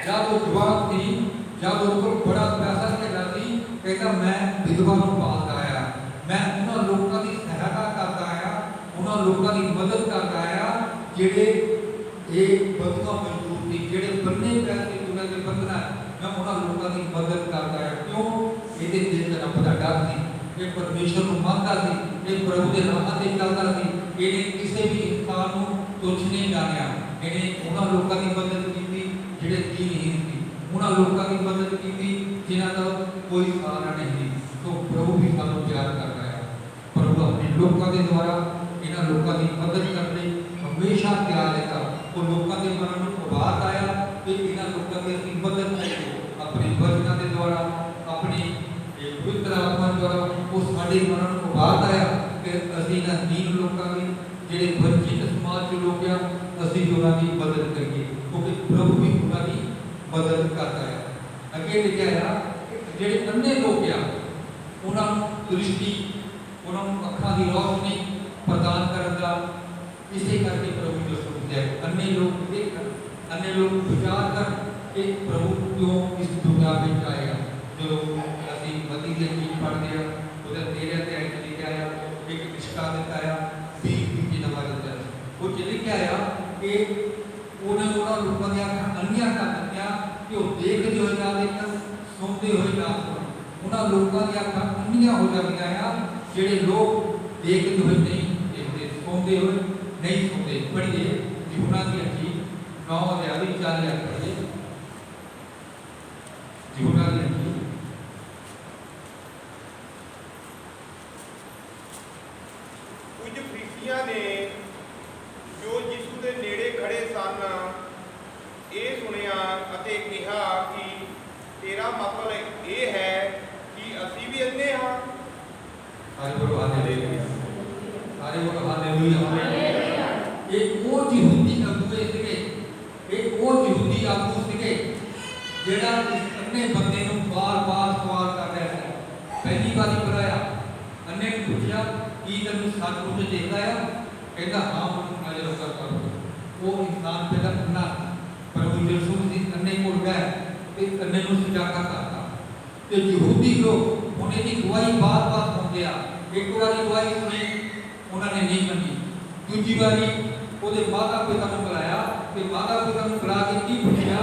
[SPEAKER 1] ਜਦ ਉਹ ਜਵਾਨ ਸੀ, ਜਦ ਉਹ ਕੋਲ ਬੜਾ ਪੈਸਾ ਧੇਲਾ ਸੀ, ਕਹਿੰਦਾ ਮੈਂ ਵਿਧਵਾ ਨੂੰ ਪਾਲਦਾ ਆਇਆ, ਮੈਂ ਉਹਨਾਂ ਲੋਕਾਂ ਦੀ ਸਹਾਇਤਾ ਕਰਦਾ ਆਇਆ, ਉਹਨਾਂ ਲੋਕਾਂ ਦੀ ਮਦਦ ਕਰਦਾ ਆਇਆ ਜਿਹੜੇ ਇਹ ਬਦੂਆ ਮਜ਼ਦੂਰ ਸੀ, ਜਿਹੜੇ ਬੰਨੇ ਪੈਸੇ ਉਹਨਾਂ ਦੇ ਬੰਦਨਾ, ਮੈਂ ਉਹਨਾਂ ਲੋਕਾਂ ਦੀ ਮਦਦ ਕਰਦਾ ਆਇਆ। ਕਿਉਂ? ਇਹਦੇ ਦਿਲ ਦਾ ਰੱਬ ਦਾ ਡਰ ਸੀ, ਇਹ ਪਰਮੇਸ਼ਰ ਨੂੰ ਮੰਨਦਾ ਸੀ, ਇਹ ਪ੍ਰਭੂ ਦੇ ਰਾਹਾਂ ਤੇ ਚੱਲਦਾ ਸੀ। ਇਹਨੇ ਕਿਸੇ ਵੀ ਇਨਸਾਨ ਨੂੰ ਤੁੱਛ ਨਹੀਂ ਜਾਣਿਆ। ਇਹਨੇ ਉਹਨਾਂ ਲੋਕਾਂ ਦੀ ਮਦਦ ਕੀਤੀ ਜਿਹੜੇ ਦੀਨਹੀਨ ਸੀ, ਉਹਨਾਂ ਲੋਕਾਂ ਦੀ ਮਦਦ ਕੀਤੀ ਜਿਨ੍ਹਾਂ ਦਾ ਕੋਈ ਸਹਾਰਾ ਨਹੀਂ ਸੀ। तो प्रभु भी ਸਾਨੂੰ ਪਿਆਰ ਕਰ ਰਿਹਾ ਹੈ। ਪ੍ਰਭੂ ਆਪਣੇ ਲੋਕਾਂ ਦੇ ਦੁਆਰਾ ਇਹਨਾਂ ਲੋਕਾਂ ਦੀ ਮਦਦ ਕਰਨ ਲਈ ਹਮੇਸ਼ਾ ਤਿਆਰ ਰਹਿੰਦਾ। ਉਹ ਲੋਕਾਂ ਦੇ ਮਨਾਂ ਨੂੰ ਉਭਾਰ ਆਇਆ ਕਿ ਇਹਨਾਂ ਲੋਕਾਂ ਦੀ ਅਸੀਂ ਮਦਦ ਕਰੀਏ ਆਪਣੇ ਵਚਨਾਂ ਦੇ ਦੁਆਰਾ, ਆਪਣੀ ਪਵਿੱਤਰ ਆਤਮਾ ਦੁਆਰਾ। ਉਹ ਸਾਡੇ ਮਨਾਂ ਨੂੰ ਉਭਾਰ ਆਇਆ ਕਿ ਅਸੀਂ ਇਹਨਾਂ ਦੀਨ ਲੋਕਾਂ ਦੀ, ਜਿਹੜੇ ਵੰਚਿਤ ਸਮਾਜ ਦੇ ਲੋਕ ਆ, ਅਸੀਂ ਉਹਨਾਂ ਦੀ ਮਦਦ ਕਰੀਏ, ਕਿਉਂਕਿ ਪ੍ਰਭੂ ਵੀ ਉਹਨਾਂ ਦੀ ਮਦਦ ਕਰਦਾ ਹੈ। ਅੱਗੇ ਲਿਖਿਆ ਆ ਜਿਹੜੇ ਅੰਨੇ ਲੋਕ ਆ ਉਹਨਾਂ ਨੂੰ ਦ੍ਰਿਸ਼ਟੀ, ਉਹਨਾਂ ਨੂੰ ਅੱਖਾਂ ਦੀ ਰੋਸ਼ਨੀ ਪ੍ਰਦਾਨ ਕਰਨ ਦਾ ਇਸੇ ਕਰਕੇ ਪ੍ਰਭੂ ਜੋ ਸੁਣਦੇ ਹੈ। ਅੰਨੇ ਲੋਕ ਦੇਖਣ, ਅੰਨੇ ਲੋਕ ਵਿਚਾਰ ਕਰ ਕਿ ਪ੍ਰਭੂ ਕਿਉਂ ਇਸ ਦੁਨੀਆ ਵਿੱਚ ਆਇਆ। ਜਦੋਂ ਅਸੀਂ ਮਤੀ ਦੀ ਚੀਜ਼ ਪੜ੍ਹਦੇ ਹਾਂ ਉਹਦੇ 13 ਤੇ ਆਇਤ ਲਿਖਿਆ ਆ, ਇੱਕ ਰਿਸ਼ਤਾ ਦਿੱਤਾ ਆ 20 ਨੰਬਰ ਦੇ ਅੰਦਰ ਉਹ ਚ ਲਿਖਿਆ ਆ ਕਿ ਉਹਨਾਂ ਲੋਕਾਂ ਦੀਆਂ ਅੱਖਾਂ ਅੰਨੀਆਂ ਕਰ ਦਿੱਤੀਆਂ ਕਿ ਉਹ ਦੇਖਦੇ ਹੋਏ ਨਾ ਦੇਖਣ, ਸੁਣਦੇ ਹੋਏ ਨਾ ਸੁਣਨ। ਉਹਨਾਂ ਲੋਕਾਂ ਦੀਆਂ ਅੱਖਾਂ ਅੰਨੀਆਂ ਹੋ ਜਾਂਦੀਆਂ ਆ ਜਿਹੜੇ ਲੋਕ ਦੇਖਦੇ ਹੋਏ ਨਹੀਂ ਦੇਖਦੇ, ਸੁਣਦੇ ਹੋਏ ਨਹੀਂ ਸੁਣਦੇ। ਪੜ੍ਹੀਏ ਯਹੂਨਾ ਦੀ ਅੰਜੀਲ 9 ਅਧਿਆਇ 40 ਆਇਤ ਪੜ੍ਹੀਏ। ਯਹੂਨਾ ਦੀ ਅੰਜੀਲ
[SPEAKER 3] ਕੁਝ ਫਰੀਸੀਆਂ ਨੇ ਜੋ ਯਿਸੂ ਦੇ ਨੇੜੇ ਖੜੇ ਸਨ ਇਹ ਸੁਣਿਆ ਅਤੇ ਕਿਹਾ ਕਿ ਤੇਰਾ ਮਤਲਬ ਇਹ ਹੈ ਕਿ ਅਸੀਂ ਵੀ ਅੰਨੇ ਹਾਂ।
[SPEAKER 1] ਸਾਰੇ ਬੋਲੋ ਹਾਲੇਲੂਇਆ, ਸਾਰੇ ਬੋਲੋ ਹਾਲੇਲੂਇਆ। ਇਹ ਉਹ ਯਹੂਦੀ ਅਗੂਏ ਸੀਗੇ, ਇਹ ਉਹ ਯਹੂਦੀ ਆਗੂ ਸੀਗੇ ਜਿਹੜਾ ਇਸ ਅੰਨੇ ਬੰਦੇ ਨੂੰ ਬਾਰ-ਬਾਰ ਸਵਾਲ ਕਰ ਰਿਹਾ ਸੀ। ਪਹਿਲੀ ਵਾਰੀ ਬੁਲਾਇਆ, ਅੰਨੇ ਨੂੰ ਪੁੱਛਿਆ ਕੀ ਤੈਨੂੰ ਸੱਚਮੁੱਚ ਦੇਖਦਾ ਆ? ਕਹਿੰਦਾ ਹਾਂ ਮੈਨੂੰ ਨਜ਼ਰ ਕਰਦਾ। ਉਹ ਇਨਸਾਨ ਪਹਿਲਾਂ ਅੰਨਾ, ਪ੍ਰਭੂ ਯਿਸੂ ਮਸੀਹ ਅੰਨੇ ਕੋਲ ਗਏ ਤੇ ਅੰਨੇ ਨੂੰ ਸੁਜਾਗਾ ਕਰਤਾ। ਤੇ ਯਹੂਦੀ ਲੋਕ ਉਹਨੇ ਦੀ ਗਵਾਹੀ ਬਾਰ-ਬਾਰ ਸੁਣਦੇ ਆ। ਇੱਕ ਵਾਰੀ ਗਵਾਹੀ ਸੁਣੀ, ਉਹਨਾਂ ਨੇ ਨਹੀਂ ਮੰਨੀ। ਦੂਜੀ ਵਾਰੀ ਉਹਦੇ ਮਾਤਾ ਪਿਤਾ ਨੂੰ ਬੁਲਾਇਆ ਤੇ ਮਾਤਾ ਪਿਤਾ ਨੂੰ ਬੁਲਾ ਕੇ ਕੀ ਪੁੱਛਿਆ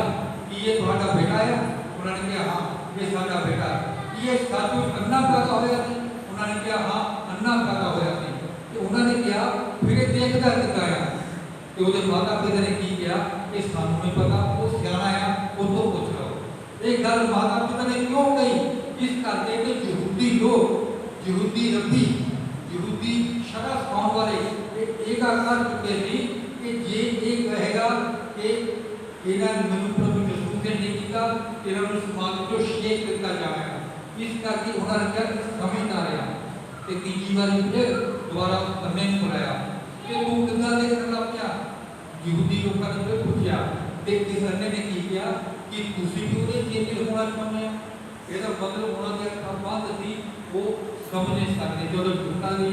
[SPEAKER 1] ਕਿ ਇਹ ਤੁਹਾਡਾ ਬੇਟਾ ਹੈ? ਉਹਨਾਂ ਨੇ ਕਿਹਾ ਹਾਂ ਇਹ ਸਾਡਾ ਬੇਟਾ ਹੈ। ਇਹ ਸੱਚਮੁੱਚ ਅੰਨਾ ਪੈਦਾ ਹੋਇਆ ਸੀ? ਉਹਨਾਂ ਨੇ ਕਿਹਾ ਹਾਂ ਅੰਨਾ ਪੈਦਾ ਹੋਇਆ ਸੀ। ਤੇ ਉਹਨਾਂ ਨੇ ਕਿਹਾ ਫਿਰ ਇਹ ਦੇਖਦਾ ਕਿੱਦਾਂ ਆ? ਤੇ ਉਹਦੇ ਮਾਤਾ ਪਿਤਾ ਨੇ ਕੀ ਕਿਹਾ? ਇਹ ਸਾਨੂੰ ਨਹੀਂ ਪਤਾ, ਉਹ ਸਿਆਣਾ ਆ, ਉਹ ਤੋਂ ਪੁੱਛ ਲਓ। ਇਹ ਗੱਲ ਮਾਤਾ ਪਿਤਾ ਨੇ ਕਿਉਂ ਕਹੀ? ਇਸ ਕਰਕੇ ਕਿ ਯਹੂਦੀ ਲੋਕ, ਯਹੂਦੀ ਰੱਬੀ, ਯਹੂਦੀ ਸ਼ਰਅ ਸਿਖਾਉਣ ਵਾਲੇ ਇਹ ਗੱਲ ਕਰ ਚੁੱਕੇ ਸੀ ਕਿ ਜੇ ਇਹ ਕਹੇਗਾ ਕਿ ਇਹਨਾਂ ਨੇ ਮੈਨੂੰ ਪ੍ਰਭੂ ਯਿਸੂ ਨੇ ਨਹੀਂ ਕੀਤਾ, ਇਹਨਾਂ ਨੂੰ ਸਮਾਜ ਤੋਂ ਛੇਕ ਦਿੱਤਾ ਜਾਵੇਗਾ। ਇਸ ਕਰਕੇ ਉਹਨਾਂ ਨੇ ਕਿਹਾ ਸਮਝਦਾ ਰਿਹਾ। ਤੇ ਤੀਜੀ ਵਾਰੀ ਫਿਰ ਦੁਬਾਰਾ ਅੰਨੇ ਨੂੰ ਬੁਲਾਇਆ ਕਿ ਤੂੰ ਕਿੱਦਾਂ ਦੇਖਣ ਲੱਗ ਪਿਆ? ਯਹੂਦੀ ਲੋਕਾਂ ਨੇ ਫਿਰ ਪੁੱਛਿਆ ਤੇ ਇਸ ਅੰਨੇ ਨੇ ਕੀ ਕਿਹਾ ਕਿ ਤੁਸੀਂ ਵੀ ਉਹਦੇ ਚੇਤੇ ਹੋਣਾ ਚਾਹੁੰਦੇ ਹੋ? ਇਹਦਾ ਮਤਲਬ ਉਹਨਾਂ ਦੇ ਅੱਖਾਂ ਬੰਦ ਸੀ, ਉਹ ਸਮਝ ਨਹੀਂ ਸਕਦੇ। ਜਦੋਂ ਯਹੂਨਾ ਦੀ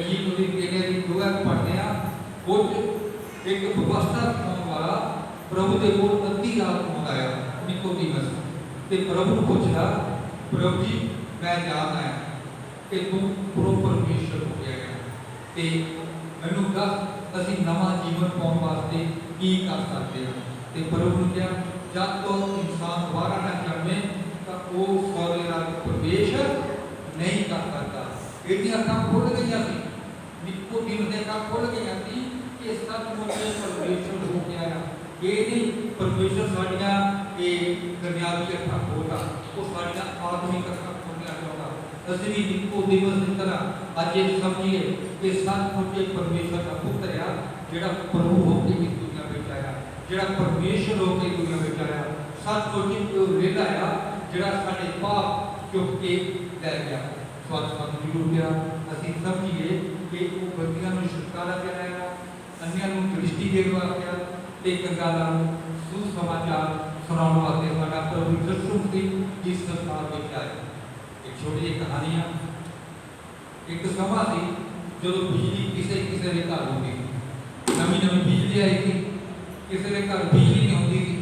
[SPEAKER 1] ਜੀਵ ਉਹਦੀ ਕਿਹੜੇ ਦੀ ਦੁਆ ਪੜ੍ਹਦੇ ਆ, ਉਹ ਇੱਕ ਵਿਵਸਥਾ ਸਿਖਾਉਣ ਵਾਲਾ ਪ੍ਰਭੂ ਦੇ ਕੋਲ ਅੱਧੀ ਰਾਤ ਨੂੰ ਆਇਆ ਨਿਕੋਦੀਮਸ ਤੇ ਪ੍ਰਭੂ ਨੂੰ ਪੁੱਛਦਾ, ਪ੍ਰਭੂ ਜੀ ਮੈਂ ਜਾਣਦਾ ਹਾਂ ਕਿ ਤੂੰ ਪਰਮੇਸ਼ਰ ਹੋ ਗਿਆ ਤੇ ਮੈਨੂੰ ਦੱਸ ਅਸੀਂ ਨਵਾਂ ਜੀਵਨ ਪਾਉਣ ਵਾਸਤੇ ਕੀ ਕਰ ਸਕਦੇ ਹਾਂ? ਤੇ ਪ੍ਰਭੂ ਨੇ ਕਿਹਾ जब तो इंसान दोबारा न जन्मे तो वो स्वर्ग राज प्रवेश नहीं कर सकता। ਇਹਦੀਆਂ ਅੱਖਾਂ ਖੁੱਲ ਗਈਆਂ ਸੀ, ਨਿਕੋਡੀਮ ਦੇ ਅੱਖਾਂ ਖੁੱਲ ਗਈਆਂ ਸੀ ਕਿ ਸੱਚਮੁੱਚ ਪਰਮੇਸ਼ਰ ਹੋ ਗਿਆ ਆ। ਇਹ ਨਹੀਂ ਪਰਮੇਸ਼ਰ ਸਾਡੀਆਂ ਇਹ ਦੁਨਿਆਵੀ ਅੱਖਾਂ ਖੋਲ੍ਹਦਾ, ਉਹ ਸਾਡੀਆਂ ਆਤਮਿਕ ਅੱਖਾਂ ਖੋਲ੍ਹਣਾ ਚਾਹੁੰਦਾ। ਅਸੀਂ ਵੀ ਨਿਕੋਡੀਮਸ ਦੀ ਤਰ੍ਹਾਂ ਅੱਜ ਇਹ ਸਮਝੀਏ ਕਿ ਸੱਚਮੁੱਚ ਪਰਮੇਸ਼ਰ ਦਾ ਪੁੱਤਰ ਆ, ਜਿਹੜਾ ਪ੍ਰਭੂ ਹੋ ਕੇ ਇਸ ਦੁਨੀਆ ਵਿੱਚ ਆਇਆ, ਜਿਹੜਾ ਪਰਮੇਸ਼ਰ ਹੋ ਕੇ ਦੁਨੀਆ ਵਿੱਚ ਆਇਆ। ਸੱਚਮੁੱਚ ਉਹ ਵੇਲਾ ਆ ਜਿਹੜਾ ਸਾਡੇ ਪਾਪ ਚੁੱਕ ਕੇ ਲੈ ਗਿਆ। ਸਾਨੂੰ ਜ਼ਰੂਰ ਆ ਅਸੀਂ ਸਮਝੀਏ ਕਿ ਉਹ ਬੰਦੀਆਂ ਨੂੰ ਛੁਟਕਾਰਾ ਦਿਲਾਇਆ, ਅੰਨ੍ਹਿਆਂ ਨੂੰ ਦ੍ਰਿਸ਼ਟੀ ਦੇਣ ਵਾਸਤੇ ਤੇ ਕੰਗਾਲਾਂ ਨੂੰ ਸੁਸਮਾਚਾਰ ਸੁਣਾਉਣ ਵਾਸਤੇ ਸਾਡਾ ਪ੍ਰਭੂ ਯਿਸੂ ਮਸੀਹ ਇਸ ਸੰਸਾਰ ਵਿੱਚ ਆਇਆ। ਇੱਕ ਛੋਟੀ ਜਿਹੀ ਕਹਾਣੀ ਆ। ਇੱਕ ਸਮਾਂ ਸੀ ਜਦੋਂ ਬਿਜਲੀ ਕਿਸੇ ਦੇ ਘਰ ਹੁੰਦੀ ਸੀ, ਨਵੀਂ ਬਿਜਲੀ ਆਈ ਸੀ, ਕਿਸੇ ਦੇ ਘਰ ਬਿਜਲੀ ਨਹੀਂ ਹੁੰਦੀ ਸੀ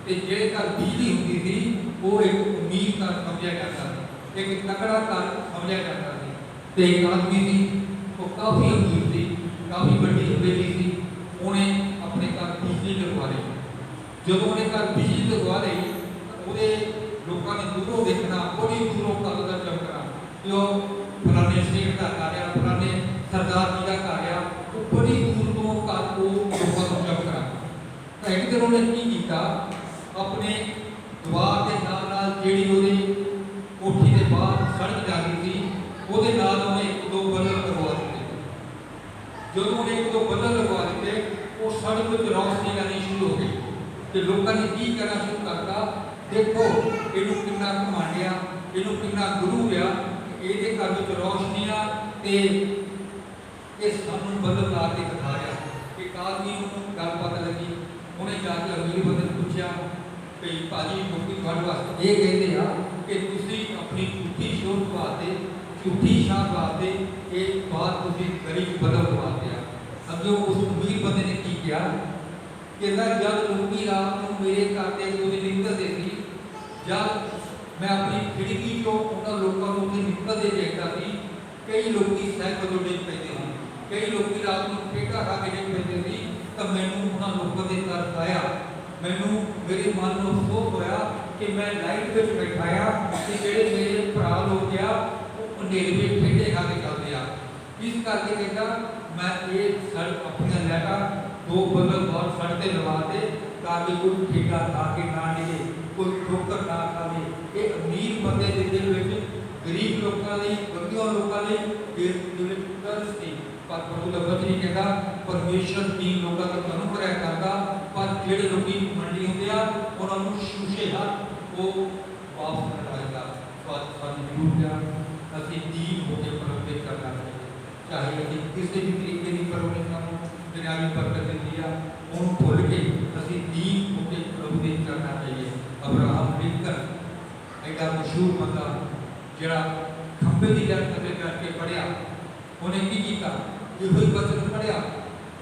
[SPEAKER 1] ਤੇ ਜਿਹੜੇ ਘਰ ਬਿਜਲੀ ਹੁੰਦੀ ਸੀ ਉਹ ਇੱਕ ਉਮੀਦ ਘਰ ਸਮਝਿਆ ਜਾਂਦਾ ਸੀ, एक तगड़ा कर समझा जाता है। तो एक आदमी थी, वो काफ़ी अमीर थी, काफ़ी बड़ी हवेली थी, उन्हें अपने घर बिजली लगवा ली। जब उन्हें घर बिजली लगवा ली तो लोगों ने दूरों देखना, बड़ी दूरों का चमकना कि फलाने शेख का घर आ, फलाने सरदार जी का घर आ, वो बड़ी दूर तो घर को लोगों को चमकना। तो एक दिन उन्हें की किया, अपने द्वार के नाल जेड़ी वो कोठी के बाहर सड़क जाती थी, वो उन्हें एक दो बल्ब लगवा दिते। जो उन्हें एक दो बल्ब लगवा दिते, वो सड़क में रोशनी आनी शुरू हो गई। तो लोगों ने की करना शुरू करता, देखो इनू कितना घमांडिया, इनू कितना गुरु आ, ये घर में रोशनी आ ते ये सानू बल्ब ला के दिखा रहा। एक आदमी को गल पता लगी, उन्हें जाके अमीर बंदे ने पूछा कि भाजी मुक्ति थोड़े वास्ते ये कहते हैं कि तुसी अपनी झूठी शोध वास्ते, झूठी शान वास्ते एक बात तुसी गरीब बदल वास्ते आ। अब जो उस अमीर बंदे ने की किया कि जब लोग रात को मेरे घर के उन्हें निकलते थे, जब मैं अपनी खिड़की चो उन्होंने लोगों को उन्हें निकलते देखता थी, कई लोग साइकिल डिग पैते हैं, कई लोग रात को पेटा खा के डिग पैते थे, तो मैनू उन्होंने लोगों के तरफ आया, मैनू मेरे मन में अफसोस होया कि मैं लाइट में बैठाया कि जेडे मेरे भरा लोग आ नेड़े ठेडे खा के चलते आ। इस करके कहता मैं ये सड़क अपनी लैटा दो बल्ब बहुत सड़क लगा दे ताकि कोई ठेडा खा के ना डिगे, कोई ठोकर ना खावे। ये अमीर बंदे के दिल में गरीब लोगों ने, बंदियों लोगों ने तरस थी, पर प्रभु का वचन ही कहता परमेश्वर तीन लोगों का अनुग्रह करता, पर जेडे लोग मंडी होंगे आ उन्होंने शूशे हाथ वो वापस लौटाएगा। अभी दीन होकर प्रवृत्ति करना चाहिए, चाहे अभी किसी भी तरीके की परवरिश हो, दुनियावी बरकत दिया उन भूल के अभी दीन होकर प्रवृत्ति करना चाहिए। अब्राहम लिंकन एडा मशहूर बंदा जरा खंबे की जड़ थले बैठ के पढ़िया, उन्हें की किया यही वचन पढ़िया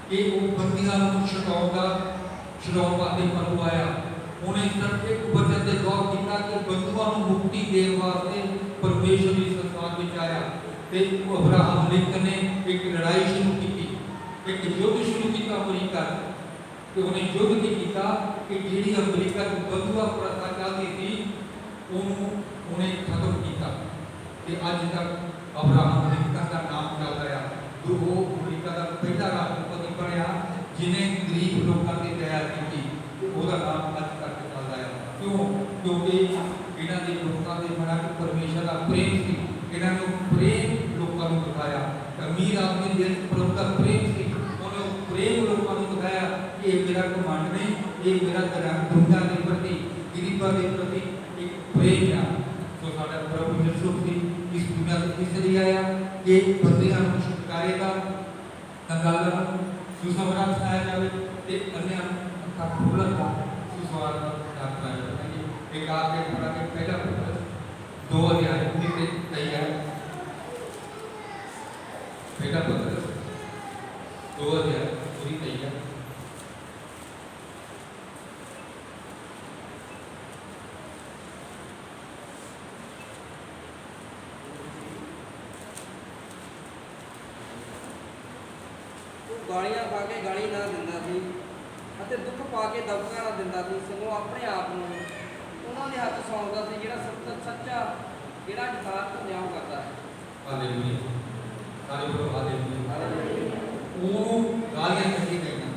[SPEAKER 1] कि वो बंदियां छुड़ाने वास्ते प्रभु आया। उन्हें सिर्फ एक वचन से गौर किया कि बंधुओं को मुक्ति देने वास्ते परमेश्वर इस संसार में आया। ते अब्राहम लिंकन ने एक लड़ाई शुरू की, एक युद्ध शुरू किया अमरीका। तो उन्हें युद्ध की किया कि जी अमरीका की बंधुआ प्रथा चलती थी उन्हें खत्म किया। अज तक अब्राहम लिंकन का नाम चल रहा, जो वो अमरीका का पहला राष्ट्रपति बनया जिन्हें गरीब लोगों की दया की, उसका नाम अज तक चल रहा है। क्यों? क्योंकि इन्हों के लोगों के मना के परमेश्वर का प्रेम थी, इन्होंने प्रेम लोगों को दिखाया। अमीर आदमी दिल प्रभु का प्रेम थी, उन्होंने प्रेम लोगों को दिखाया कि ये मेरा कमांड नहीं, ये मेरा दुनिया के प्रति, गरीबों के प्रति एक प्रेम है। तो साडा प्रभु यीशु मसीह इस दुनिया में इसलिए आया कि बंदियां को छुटकारेगा, कंगालों को सुसमाचार सुनाया जाए, ते अन्य का खुलन का सुसमाचार सुनाया जाए। एक आपके पढ़ा के पहला पत्र 2 अध्याय पूरी तैयार, पहला पत्र 2 अध्याय पूरी तैयार।
[SPEAKER 2] गालियां खा के गाली ना दिंदा सी, ਅਤੇ ਦੁੱਖ ਪਾ ਕੇ ਦਬਕਾ ਨਾ ਦਿੰਦਾ ਸੀ, ਸਗੋਂ ਆਪਣੇ ਆਪ ਨੂੰ ਉਹਨਾਂ ਦੇ ਹੱਥ ਸੌਂਪਦਾ ਸੀ ਜਿਹੜਾ ਸੱਚਾ ਜਿਹੜਾ ਯਥਾਰਥ ਨਿਆਂ ਕਰਦਾ ਹੈ।
[SPEAKER 1] ਹਾਲੇਲੂਇਆ, ਸਾਰੇ ਬੋਲੋ ਹਾਲੇਲੂਇਆ। ਉਹਨੂੰ ਗਾਲੀਆਂ ਕੱਢੀ ਗਈਆਂ,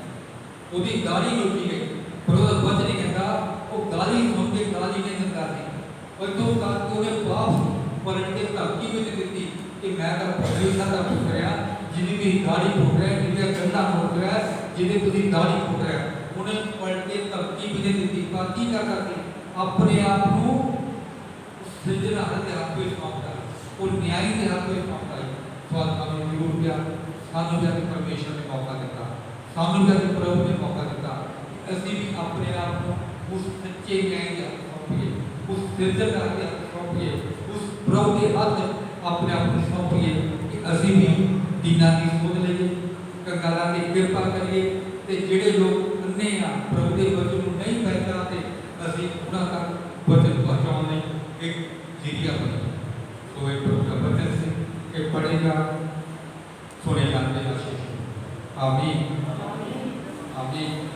[SPEAKER 1] ਉਹਦੀ ਗਾਲੀ ਰੋਕੀ ਗਈ, ਪਰ ਉਹਦਾ ਵਚਨ ਨਹੀਂ ਕਹਿੰਦਾ ਉਹ ਗਾਲੀ ਸੁਣ ਕੇ ਗਾਲੀ ਨਹੀਂ ਦਿੰਦਾ ਸੀ। ਉਹ ਤੋਂ ਬਾਅਦ ਉਹਨੇ ਬਾਪ ਪਲਟ ਕੇ ਧਮਕੀ ਵਿੱਚ ਦਿੱਤੀ ਕਿ ਮੈਂ ਤਾਂ ਪਰਮੇਸ਼ਰ ਦਾ ਪੁੱਤਰ ਹਾਂ, ਜਿਹਦੀ ਮੇਰੀ ਗਾਲੀ ਠੋਕ ਰਿਹਾ, ਜਿਹਦੀ ਗੰਦਾ ਠੋਕ ਰਿਹਾ, ਜਿਹਦੇ ਤੁਸੀਂ ਗਾਲੀ ਠੋਕ ਰਿਹਾ। ਉਹਨੇ ਪਲਟ ਕੇ ਧਮਕੀ ਵੀ ਦਿੱਤੀ, ਪਰ ਕੀ ਕਰਦਾ ਸੀ? ਆਪਣੇ ਆਪ ਨੂੰ ਸਿਰਜਣਹਾਰ ਦੇ ਹੱਥ ਵਿੱਚ ਸੌਂਪਦਾ, ਉਹ ਨਿਆਈ ਦੇ ਹੱਥ ਵਿੱਚ ਸੌਂਪਦਾ। ਸਾਨੂੰ ਜ਼ਰੂਰ ਪਿਆ, ਸਾਨੂੰ ਵੀ ਪਰਮੇਸ਼ਰ ਨੇ ਮੌਕਾ ਦਿੱਤਾ, ਸਾਨੂੰ ਵੀ ਪ੍ਰਭੂ ਨੇ ਮੌਕਾ ਦਿੱਤਾ। ਅਸੀਂ ਵੀ ਆਪਣੇ ਆਪ ਨੂੰ ਉਸ ਸੱਚੇ ਨਿਆਈ ਦੇ ਹੱਥ ਸੌਂਪੀਏ, ਉਸ ਸਿਰਜਣਹਾਰ ਦੇ ਹੱਥ ਸੌਂਪੀਏ, ਉਸ ਪ੍ਰਭੂ ਦੇ ਹੱਥ ਆਪਣੇ ਆਪ ਨੂੰ ਸੌਂਪੀਏ ਕਿ ਅਸੀਂ ਵੀ ਦੀਨਾਂ ਦੀ ਸੁਧ ਲਈਏ, ਕੰਗਾਲਾਂ ਦੀ ਕਿਰਪਾ ਕਰੀਏ, ਤੇ ਜਿਹੜੇ ਲੋਕ ਅੰਨੇ ਆ ਪ੍ਰਭੂ ਦੇ ਵਚਨ ਨੂੰ ਨਹੀਂ ਪਹਿਚਾਨਦੇ, ਅਸੀਂ ਉਹਨਾਂ ਤੱਕ ਵਚਨ ਪਹੁੰਚਾਉਣ ਲਈ ਇੱਕ ਜ਼ਰੀਆ ਬਣੀਏ। ਸੋ ਇਹ ਪ੍ਰਭੂ ਦਾ ਵਚਨ ਸੀ ਕਿ ਪੜ੍ਹੇਗਾ ਸੁਣੇਗਾ ਤੇ ਆਸ਼ੀਸ਼। ਆਮੀਨ, ਆਮੀਨ।